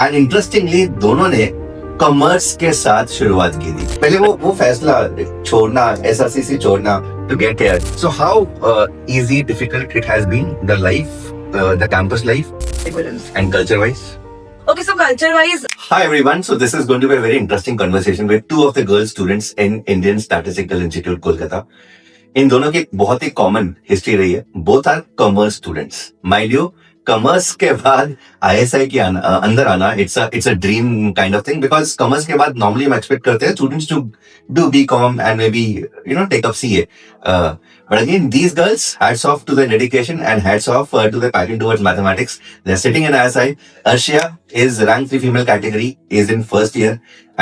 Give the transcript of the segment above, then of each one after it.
And interestingly दोनों ने commerce के साथ शुरुआत की थी। पहले वो फैसला छोड़ना, एसआरसीसी छोड़ना to get here, so how easy difficult it has been, the life, the campus life and culture wise? Okay, so culture-wise, Hi everyone, so this is going to be a very interesting conversation with two of the girl students in Indian Statistical Institute, Kolkata. इन दोनों की बहुत ही common history रही है। Both are commerce students. Mind you, commerce के बाद ISI के अंदर आना, it's a dream kind of thing, because commerce के बाद नॉर्मली हम एक्सपेक्ट करते हैं students to do BCom and maybe take up CA, but again these girls, hats off to their dedication and hats off to their passion towards mathematics. They're sitting in ISI. Arshia is rank 3 female category, is in first year,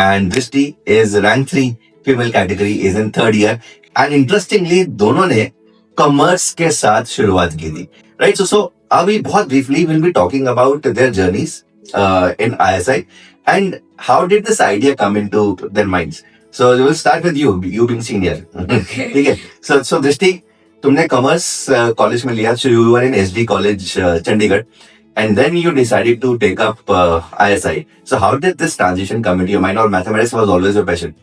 and Drishti is rank 3 female category, is in third year. And interestingly दोनों ने commerce के साथ शुरुआत की थी, right? So अभी बहुत briefly we'll be talking about their journeys in ISI and how did this idea come into their minds. So we'll start with you being senior. Okay. ठीक है. So दृष्टि, तुमने कॉमर्स कॉलेज में लिया, so you were in SD college Chandigarh, and then you decided to take up ISI. So how did this transition come into your mind, or mathematics was always your passion?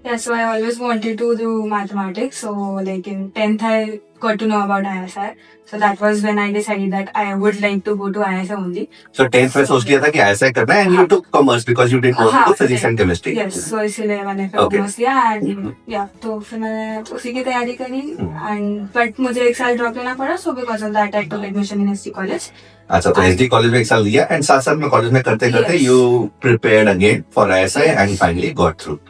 yeah, so I always wanted to do mathematics. So like in 10th, I got to know about ISI. So that was when I decided that I would like to go to ISI only. So 10th में सोच लिया था कि ISI करना है, and you took commerce because you didn't want to do physics and chemistry. Yes, so इसीलिए मैंने फिर Okay. कॉमर्स लिया and yeah, तो फिर मैंने उसी की तैयारी करी and but मुझे एक साल ड्रॉप लेना पड़ा, so because of that I took admission in SD college. अच्छा, तो SD कॉलेज में एक साल दिया, and साथ साथ में कॉलेज में करते करते Yes. you prepared again for ISI and finally got through.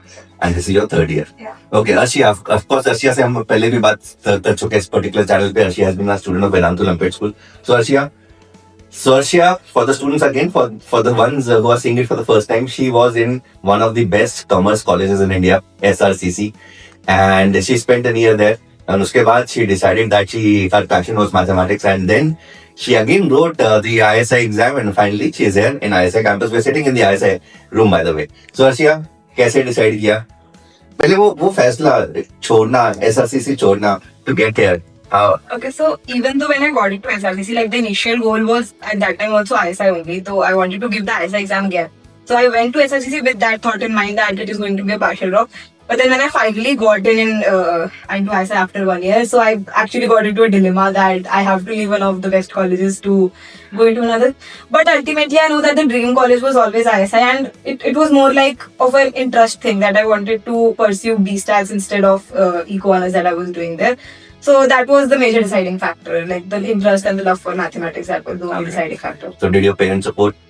And this is your third year. Yeah. Okay, Arshia, of course, Arshia से हम पहले भी बात कर चुके हैं इस पर्टिकुलर चैनल पे. Arshia has been a student of Vedantu Lampet School. So Arshia, for the students again, for the ones who are seeing it for the first time, she was in one of the best commerce colleges in India, SRCC, and she spent a year there. And उसके बाद she decided that her passion was mathematics, and then she again wrote the ISI exam, and finally she is here in ISI campus. We're sitting in the ISI room, by the way. So Arshia, कैसे decide किया? पहले वो फैसला छोड़ना, SRCC छोड़ना to get here. Okay, so even though when I got into SRCC, like the initial goal was at that time also ISI only, so I wanted to give the ISI exam again. So I went to SRCC with that thought in mind that it is going to be a partial drop. But then when I finally got in into ISI after 1 year, so I actually got into a dilemma that I have to leave one of the best colleges to go into another. But ultimately I know that the dream college was always ISI, and it was more like of an interest thing that I wanted to pursue B-Stats instead of eco honors that I was doing there. So that was the major deciding factor, like the interest and the love for mathematics. That was the only deciding factor. So did your parents support?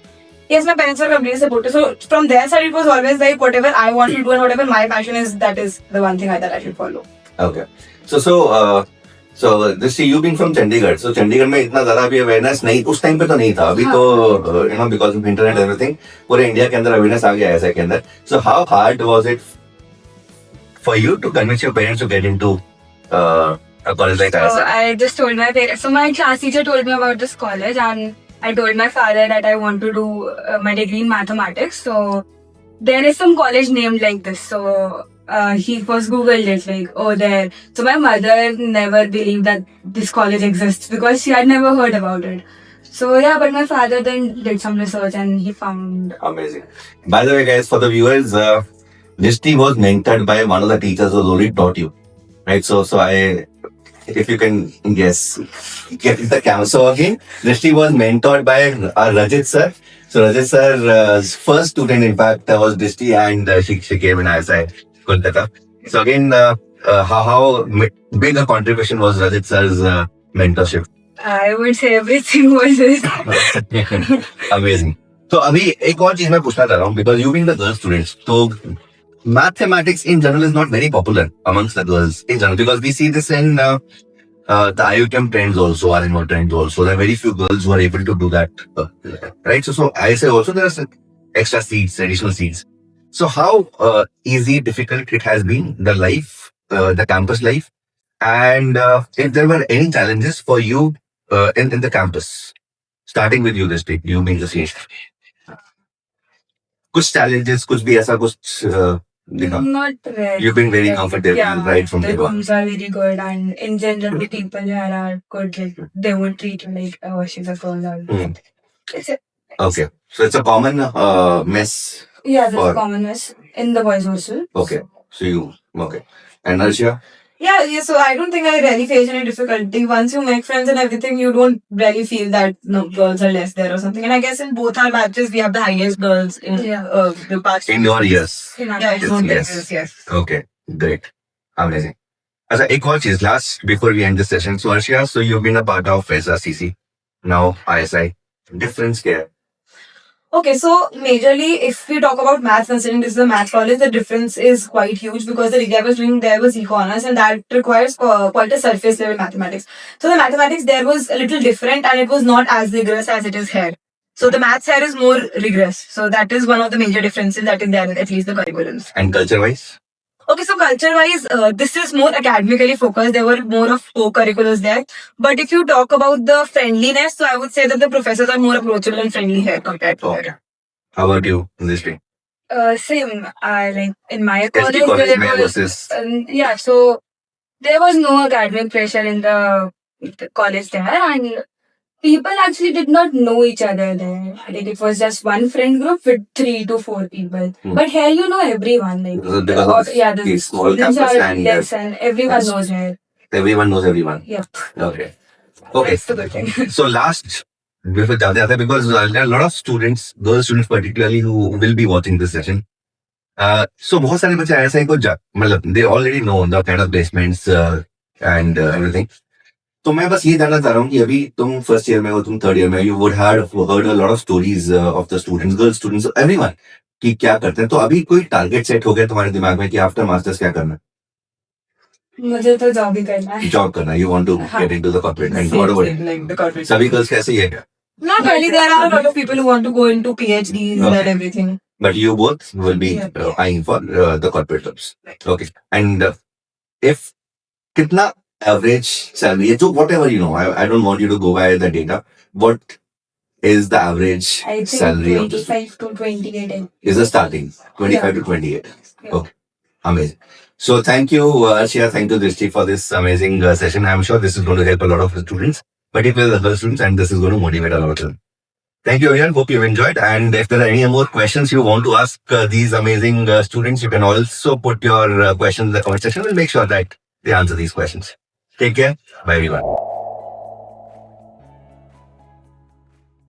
Yes, my parents were completely supportive. So from their side, it was always like whatever I want to do and whatever my passion is, that is the one thing that I should follow. Okay. So this you being from Chandigarh, so Chandigarh में इतना ज़्यादा भी awareness नहीं, उस time पे तो नहीं था. अभी तो because of internet and everything, पूरे इंडिया के अंदर awareness आ गया ऐसे के अंदर. So how hard was it for you to convince your parents to get into a college like So ISI? I just told my parents. So my class teacher told me about this college, and I told my father that I want to do my degree in mathematics. So there is some college named like this. So he first Googled it, like, oh, there. So my mother never believed that this college exists because she had never heard about it. So yeah, but my father then did some research and he found. Amazing. By the way, guys, for the viewers, Drishti was mentored by one of the teachers who already taught you, right? So if you can guess, get the camera. So again, Drishti was mentored by Rajit sir. So Rajit sir's first student, in fact, was Drishti, and she came in ISI Kolkata. So again, how big a contribution was Rajit sir's mentorship? I would say everything was it. Amazing. तो अभी एक और चीज मैं पूछना चाह रहा हूँ, because you being the girl students, तो mathematics in general is not very popular amongst the girls in general, because we see this in the IUTM trends also, RNO trends also. There are very few girls who are able to do that, right? So I say also there are extra seats, additional seats. So how easy, difficult it has been, the life, the campus life, and if there were any challenges for you in the campus, starting with you, this day, you being the senior. कुछ challenges, कुछ भी ऐसा कुछ Not really. You've been very comfortable, Yeah, right, from the day one. rooms are very good, and in general, the people here are good. Like, they won't treat you like, oh, she's a girl. Or Mm. it's Okay. So it's a common mess. Yeah, there's For- a commonness in the boys' hostel. Okay. So you, okay. And Arshia? Yeah, so I don't think I really face any difficulty. Once you make friends and everything, you don't really feel that no girls are less there or something. And I guess in both our matches, we have the highest girls in the past. In your years. Yeah, it's not yes. Okay. Great. Amazing. अच्छा एक और चीज last before we end this session so Arshia so you been a part of SRCC now ISI difference क्या है Okay, so majorly, if we talk about maths, considering this is a math college, the difference is quite huge because the degree I was doing there was eco-honors and that requires quite a surface level mathematics. So the mathematics there was a little different and it was not as rigorous as it is here. So the maths here is more rigorous. So that is one of the major differences that is there in at least the curriculums. And culture wise Okay, so culture-wise, this is more academically focused. There were more of co-curriculars there. But if you talk about the friendliness, so I would say that the professors are more approachable and friendly here compared to Okay. there. How about you this Same. Like in my SP college, college there में was versus yeah. So there was no academic pressure in the college there, and people actually did not know each other there. Like it was just one friend group with 3 to 4 people. Hmm. But here you know everyone. Like Because of the the small students campus are and less, and everyone yes. knows here. everyone knows everyone Yep. okay okay That's the good thing. so last before जाते जाते because there are a lot of students girl students particularly who will be watching this session so बहुत सारे बच्चे ऐसा ही कुछ मतलब they already know the kind of placements and everything तो मैं बस ये जानना चाह रहा हूँ कि अभी तुम फर्स्ट ईयर में हो तुम थर्ड ईयर में you would have heard a lot of stories of the students girl students everyone कि क्या करते हैं तो अभी कोई टारगेट सेट हो गया तुम्हारे दिमाग में कि आफ्टर मास्टर्स क्या करना मुझे तो जॉब ही करना है. है जॉब करना you want to get into the corporate and what about Like the corporate. सभी गर्ल्स कैसे ही है क्या Not really. There are a lot of people who want to go into PhDs Okay. and everything. but you both will be Yeah. eyeing for the corporate jobs okay and if kitna average salary है, so whatever you know I don't want you to go by the data what is the average I think salary of this 25 to 28. is the starting 25 Yeah. to 28 Yeah. okay amazing so thank you Arshia thank you Drishti for this amazing session I'm sure this is going to help a lot of the students particularly the girl students and this is going to motivate a lot of them thank you everyone hope you've enjoyed and if there are any more questions you want to ask these amazing students you can also put your questions in the comment section we'll make sure that they answer these questions take care bye everyone